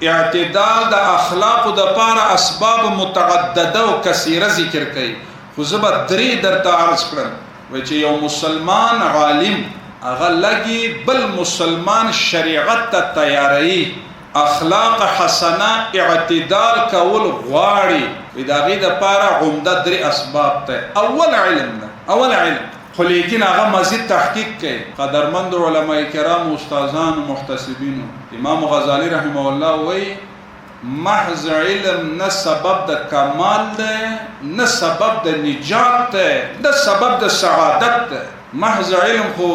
اعتدال د اخلاق د پاره اسباب متعدده او کثیره ذکر کړي خو زبر درې درته عرض کړم و چې یو مسلمان عالم هغه لګي بل مسلمان شریعت ته تیاری اخلاق حسنه اعتدال کول غواړي دا غي د پاره عمده درې اسباب ته اول علم خو لیکن هغه مزید تحقیق کوي قدرمند علماء کرام استادان محتسبین امام غزالی رحمه الله وی محض علم نه سبب د کمال ده نه سبب د نجات ده نه سبب د سعادت ده محض علم خو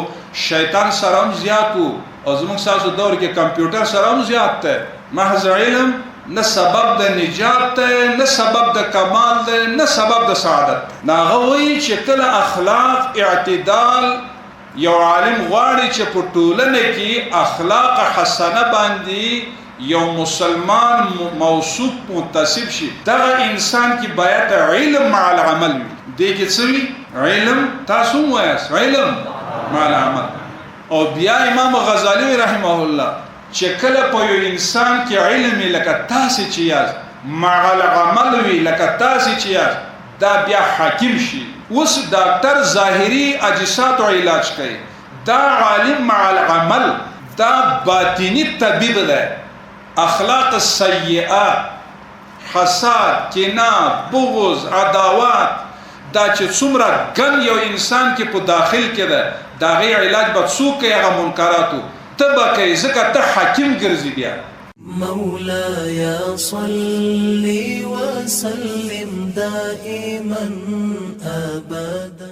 شیطان سره هم زیاتو او زموږ ساسو دور کې کمپیوټر سره هم زیات ده محض علم نه سبب د نجات ده نه سبب د کمال ده نه سبب د سعادت ناغه وی چې کله اخلاق اعتدال یو عالم غواړي چې په ټولنه کې اخلاق حسنه باندې یو مسلمان موصوف متصف شي دا انسان کې باید علم مع العمل دې کې څه علم تاسو وایاس علم مع العمل او بیا امام غزالی رحمه الله چې کله په یو انسان کې علم لکه تاسو چې یاز مع العمل وی لکه تاسو چې یاز دا بیا حاکم شي اوس ډاکټر ظاهری اجساد او علاج کوي دا عالم مع العمل دا باطنی طبيب ده اخلاق السیئه حسد کینه بغض عداوت دا چې څومره ګن یو انسان کې په داخل کې ده دا غي علاج به څوک هغه منکراتو تبا کوي ځکه ته حاکم ګرځي بیا مولاي صل وسلم دائما ابدا